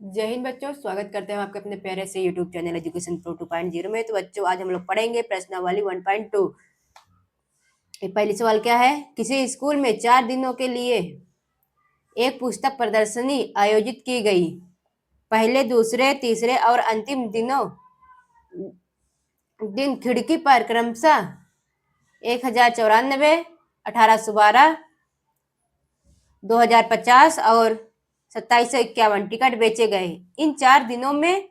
जय हिंद बच्चों, स्वागत करते हैं आपके अपने प्यारे से यूट्यूब चैनल एजुकेशन प्रो 2.0 में। तो बच्चों, आज हम लोग पढ़ेंगे प्रश्नावली 1.2। पहली सवाल क्या है? किसी स्कूल में 4 दिनों के लिए एक पुस्तक प्रदर्शनी आयोजित की गई। पहले, दूसरे, तीसरे और अंतिम दिन खिड़की पर क्रमशः 1094, 1812, 2050 और 2751 टिकट बेचे गए। इन 4 दिनों में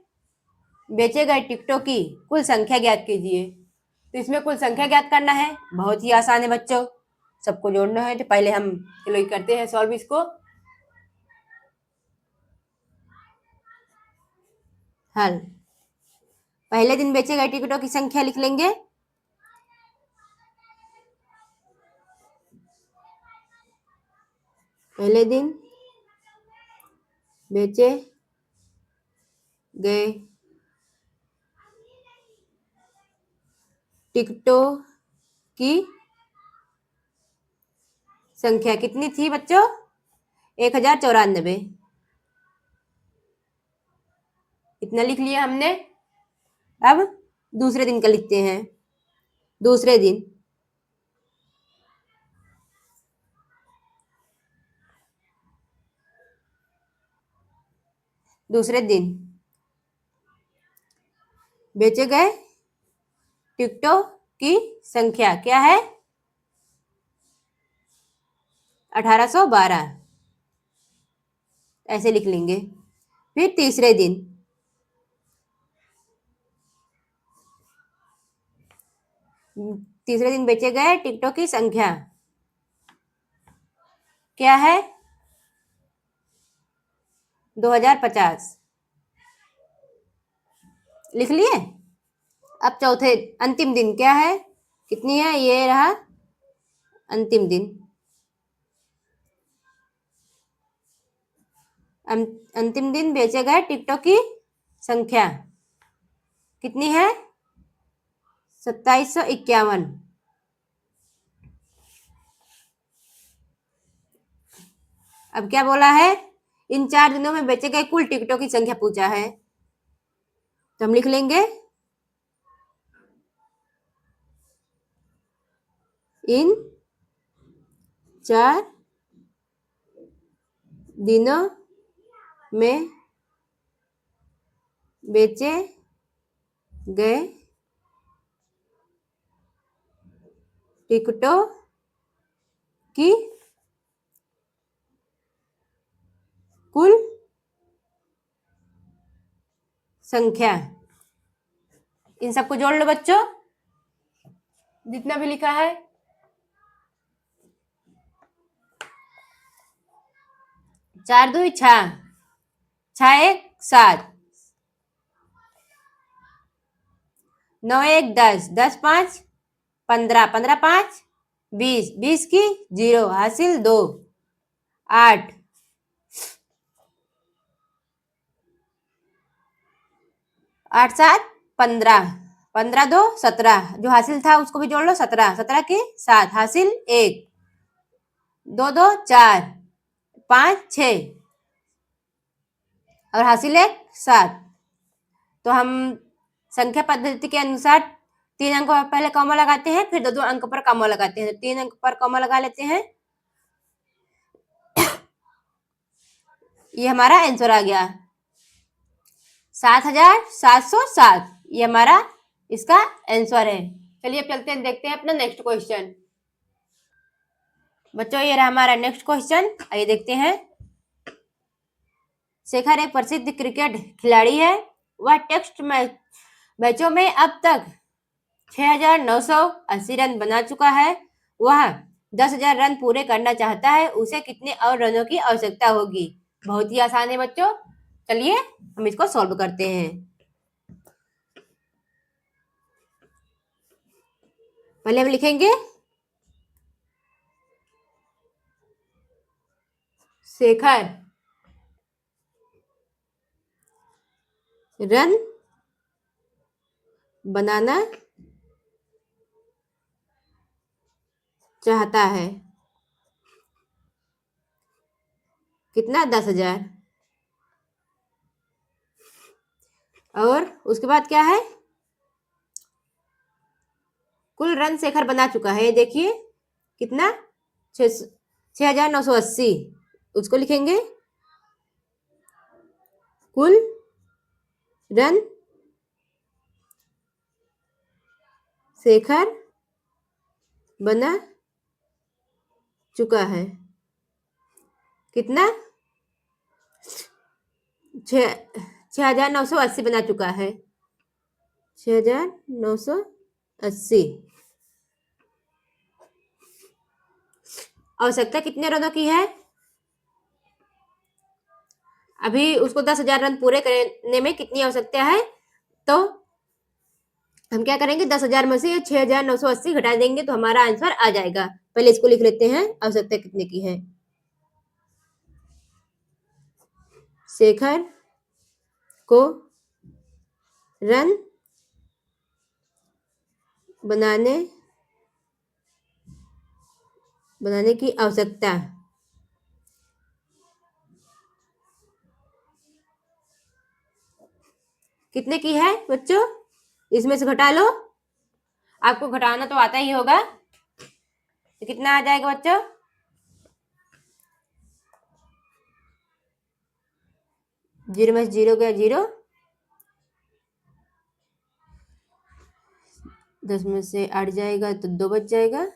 बेचे गए टिकटों की कुल संख्या ज्ञात कीजिए। तो इसमें कुल संख्या ज्ञात करना है, बहुत ही आसान है बच्चों। सबको जोड़ना है। तो पहले हम चलो करते हैं सॉल्व इसको। हल, पहले दिन बेचे गए टिकटों की संख्या लिख लेंगे। पहले दिन बेचे गए टिकटों की संख्या कितनी थी बच्चों? 1094। इतना लिख लिया हमने। अब दूसरे दिन का लिखते हैं। दूसरे दिन बेचे गए टिकटों की संख्या क्या है? 1812 ऐसे लिख लेंगे। फिर तीसरे दिन बेचे गए टिकटों की संख्या क्या है? 2050 लिख लिए। अब चौथे अंतिम दिन क्या है? कितनी है? ये रहा अंतिम दिन। अंतिम दिन बेचे गए टिकटों की संख्या कितनी है? 2751। अब क्या बोला है? इन 4 दिनों में बेचे गए कुल टिकटों की संख्या पूछा है, तो हम लिख लेंगे इन 4 दिनों में बेचे गए टिकटों की कुल संख्या। इन सबको जोड़ लो बच्चों, जितना भी लिखा है। 4 2 6, 6 1 7, 9 1 10, 10 5 15, 15 5 20, 20 की 0 हासिल 2, 8, 8 7 15, 15 2 17, जो हासिल था उसको भी जोड़ लो। 17, 17 की 7 हासिल 1, 2 2 4, 5 6 और हासिल 1 7। तो हम संख्या पद्धति के अनुसार 3 अंक पर पहले कॉमा लगाते हैं, फिर 2 अंक पर कॉमा लगाते हैं। 3 अंक पर कॉमा लगा लेते हैं। ये हमारा आंसर आ गया 7707। ये हमारा इसका आंसर है। चलिए अब चलते हैं, देखते हैं अपना नेक्स्ट क्वेश्चन। बच्चों, ये रहा हमारा नेक्स्ट क्वेश्चन। आइए देखते हैं। शेखर एक प्रसिद्ध क्रिकेट खिलाड़ी है। वह टेस्ट मैचों में अब तक 6980 रन बना चुका है। वह 10,000 रन पूरे करना चाहता है। उसे कितने और रनों की आवश्यकता होगी? बहुत ही आसान है बच्चों। चलिए हम इसको सॉल्व करते हैं। पहले हम लिखेंगे शेखर रन बनाना चाहता है। कितना? 10,000। और उसके बाद क्या है, कुल रन शेखर बना चुका है, ये देखिए कितना, 6,980। उसको लिखेंगे कुल रन शेखर बना चुका है, कितना, 6,980 बना चुका है, 6,980। आवश्यकता कितने रनों की है, अभी उसको 10,000 रन पूरे करने में कितनी आवश्यकता है, तो हम क्या करेंगे, 10,000 में से 6,980 घटा देंगे तो हमारा आंसर आ जाएगा। पहले इसको लिख लेते हैं, आवश्यकता कितने की है। शेखर को रन बनाने की आवश्यकता कितने की है बच्चों, इसमें से घटा लो, आपको घटाना तो आता ही होगा, तो कितना आ जाएगा बच्चों, 0 में से 0 गया 0, 10 में से 8 जाएगा तो 2 बच जाएगा,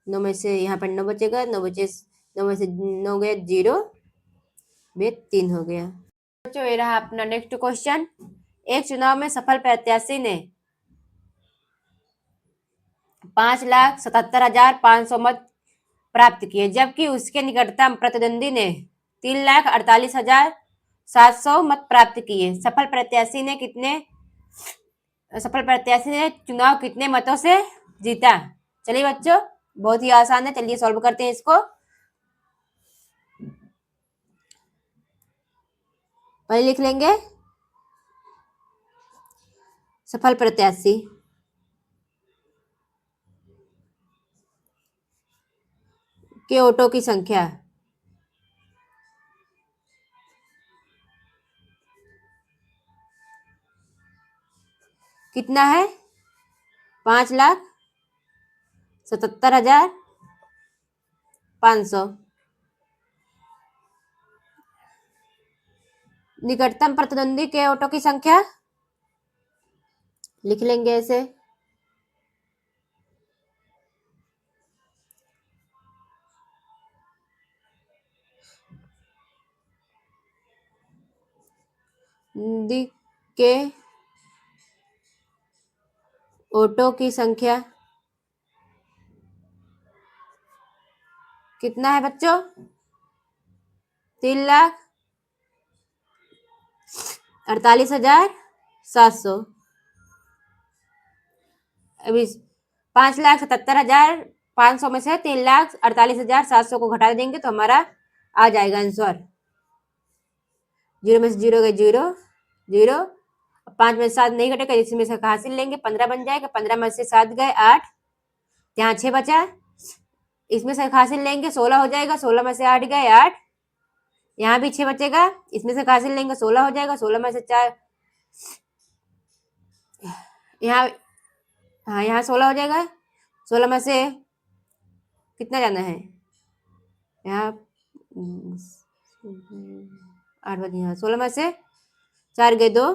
9 में से यहाँ पर 9 बचेगा, 9 में से 9 गया 0, वे 3 हो गया। बच्चों ये रहा अपना नेक्स्ट क्वेश्चन। एक चुनाव में सफल प्रत्याशी ने 5,77,500 मत प्राप्त किए, जबकि उसके निकटतम प्रतिद्वंदी ने 3,48,700 मत प्राप्त किए। सफल प्रत्याशी ने चुनाव कितने मतों से जीता। चलिए बच्चों, बहुत ही आसान है, चलिए सॉल्व करते हैं इसको। पहले लिख लेंगे सफल प्रत्याशी के वोटों की संख्या, कितना है, 5,77,500। निकटतम प्रतिद्वंदी के वोटों की संख्या लिख लेंगे ऐसे, के वोटों की संख्या कितना है बच्चों, 3,48,700। अभी 5,77,500 में से 3,48,700 को घटा देंगे तो हमारा आ जाएगा आंसर। 0 में से 0 गए 0, 0, 5 में से 7 नहीं घटेगा, इसमें से हासिल लेंगे, 15 बन जाएगा, 15 में से 7 गए 8, यहाँ 6 बचा, इसमें से हासिल लेंगे 16 हो जाएगा, 16 में से 8 गए 8, यहाँ भी 6 बचेगा, इसमें से हासिल लेंगे 16 हो जाएगा, 16 में से 4, यहाँ, हाँ यहाँ 16 हो जाएगा, 16 में से कितना जाना है, यहाँ 8 बजे, यहाँ 16 में से 4 गए 2,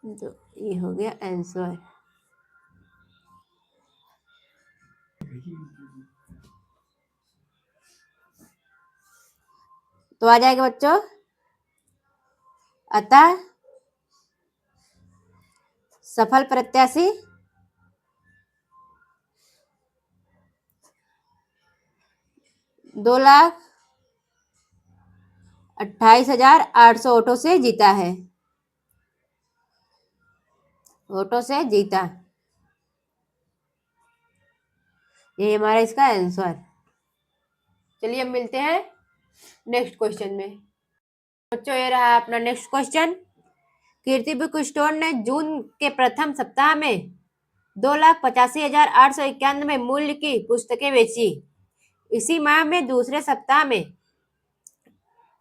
तो ये हो गया आंसर। तो आ जाएगा बच्चों, अतः सफल प्रत्याशी 2,28,800 वोटों से जीता है, वोटों से जीता, ये हमारा इसका आंसर। चलिए अब मिलते हैं नेक्स्ट क्वेश्चन में। बच्चों ये रहा अपना नेक्स्ट क्वेश्चन। कीर्ति बुक स्टोर ने जून के प्रथम सप्ताह में 2,85,891 मूल्य की पुस्तकें बेची। इसी माह में दूसरे सप्ताह में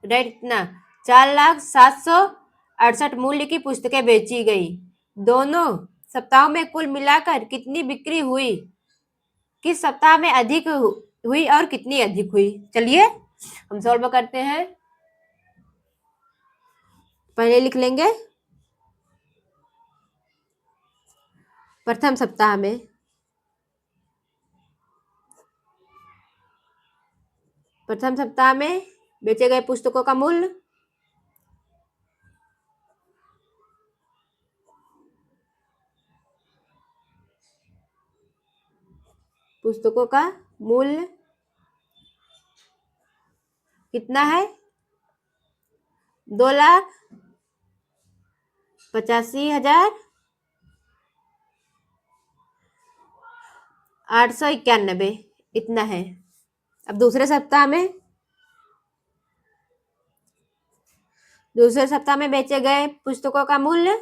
राइट इतना 4,07,68 मूल्य की पुस्तकें बेची गई। दोनों सप्ताहों में कुल मिलाकर कितनी बिक्री हुई? किस सप्ताह में अधिक हुई और कितनी अधिक हुई? चलिए हम सॉल्व करते हैं। पहले लिख लेंगे प्रथम सप्ताह में। प्रथम सप्ताह में बेचे गए पुस्तकों का मूल्य कितना है? 2,85,891 इतना है। अब दूसरे सप्ताह में बेचे गए पुस्तकों का मूल्य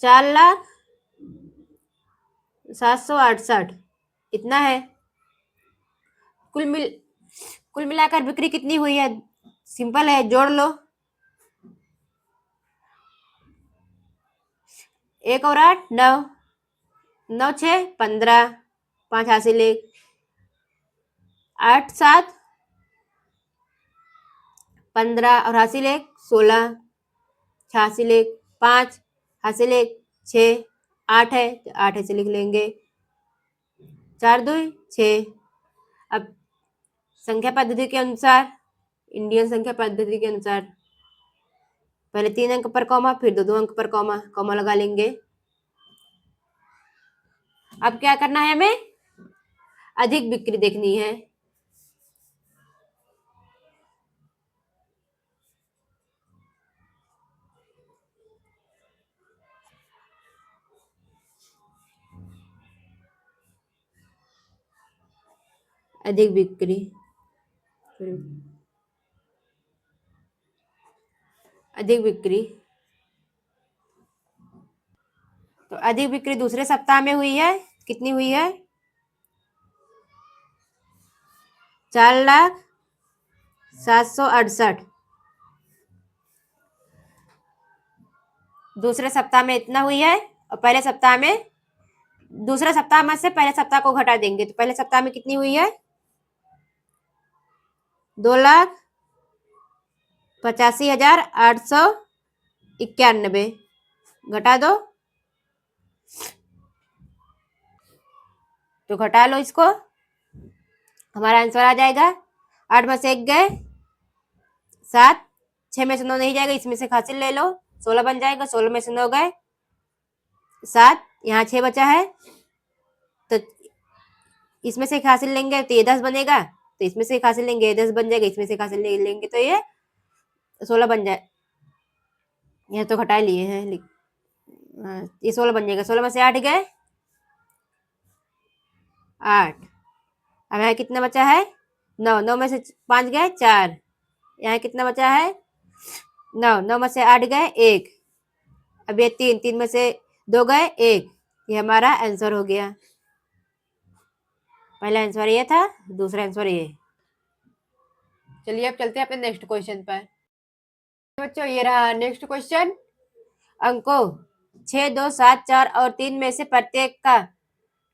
4,07,68 इतना है। कुल मिलाकर बिक्री कितनी हुई है? सिंपल है, जोड़ लो। 1 और 8 9, 9 6 15, 5 हासिल 1, 8 7 15 और हासिल 1 16, 6 हासिल 1 5 हासिल 1 6, 8 है तो 8 ऐसे लिख लेंगे। 4 2 6। अब संख्या पद्धति के अनुसार, इंडियन संख्या पद्धति के अनुसार पहले 3 अंक पर कॉमा, फिर 2 अंक पर कॉमा, कॉमा लगा लेंगे। अब क्या करना है हमें? अधिक बिक्री देखनी है। अधिक बिक्री, अधिक बिक्री तो अधिक बिक्री दूसरे सप्ताह में हुई है। कितनी हुई है? 4,07,68। दूसरे सप्ताह में इतना हुई है और पहले सप्ताह में, दूसरे सप्ताह में से पहले सप्ताह को घटा देंगे तो पहले सप्ताह में कितनी हुई है? 2,85,891 घटा दो तो घटा लो इसको, हमारा आंसर आ जाएगा। 8 में से 1 गए 7, 6 में से 9 नहीं जाएगा, इसमें से हासिल ले लो 16 बन जाएगा। 16 में से 9 गए 7, यहाँ 6 बचा है तो इसमें से एक हासिल लेंगे तो ये 10 बनेगा, तो इसमें से एक हासिल लेंगे ये 10 बन जाएगा, इसमें से एक हासिल लेंगे तो ये 16 बन जाए। यह तो घटा लिए हैं, ये 16 बन जाएगा। 16 में से 8 गए 8। अब यहाँ कितना बचा है? 9, 9 में से 5 गए 4, यहाँ कितना बचा है? 9, 9 में से 8 गए 1, अब ये 3, 3 में से 2 गए 1। ये हमारा आंसर हो गया। पहला आंसर ये था, दूसरा आंसर ये। चलिए अब चलते हैं अपने नेक्स्ट क्वेश्चन पर। बच्चों ये रहा नेक्स्ट क्वेश्चन। अंकों 6 2 7 4 और 3 में से प्रत्येक का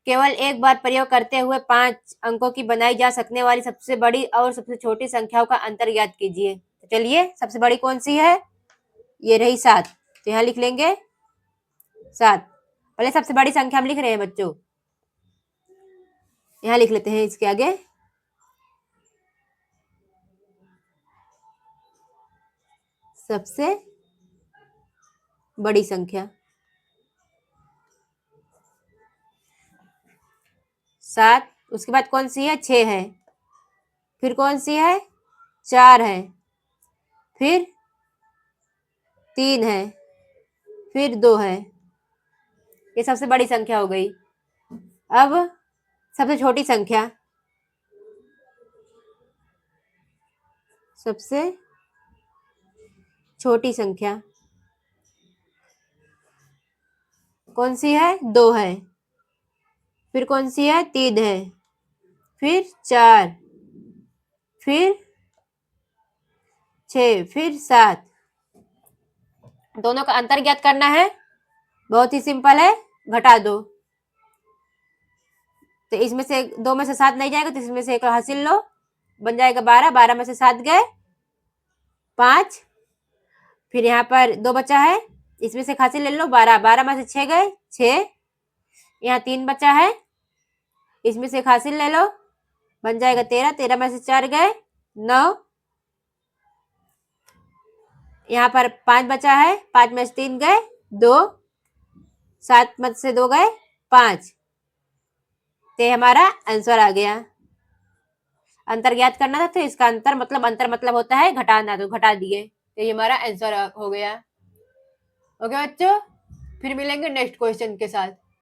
केवल एक बार प्रयोग करते हुए 5 अंकों की बनाई जा सकने वाली सबसे बड़ी और सबसे छोटी संख्याओं का अंतर ज्ञात कीजिए। तो चलिए सबसे बड़ी कौन सी है? ये रही 7, तो यहाँ लिख लेंगे 7। पहले सबसे बड़ी संख्या हम लिख रहे हैं बच्चों, यहाँ लिख लेते हैं इसके आगे सबसे बड़ी संख्या 7। उसके बाद कौन सी है? 6 है, फिर कौन सी है? 4 है, फिर 3 है, फिर 2 है। ये सबसे बड़ी संख्या हो गई। अब सबसे छोटी संख्या, सबसे छोटी संख्या कौन सी है? 2 है, फिर कौन सी है? 3 है, फिर 4, फिर 6, फिर 7। दोनों का अंतर ज्ञात करना है, बहुत ही सिंपल है, घटा दो। तो इसमें से 2 में से 7 नहीं जाएगा, तो इसमें से एक हासिल लो, बन जाएगा 12। 12 में से 7 गए 5। फिर यहाँ पर 2 बचा है, इसमें से हासिल ले लो 12। 12 में से 6 गए 6। यहाँ 3 बचा है, इसमें से हासिल ले लो, बन जाएगा 13। 13 में से 4 गए 9। यहाँ पर 5 बचा है, 5 में से 3 गए 2। 7 में से 2 गए 5। तो हमारा आंसर आ गया। अंतर ज्ञात करना था, तो इसका अंतर मतलब होता है घटाना, तो घटा दिए, तो ये हमारा आंसर हो गया। ओके बच्चों, फिर मिलेंगे नेक्स्ट क्वेश्चन के साथ।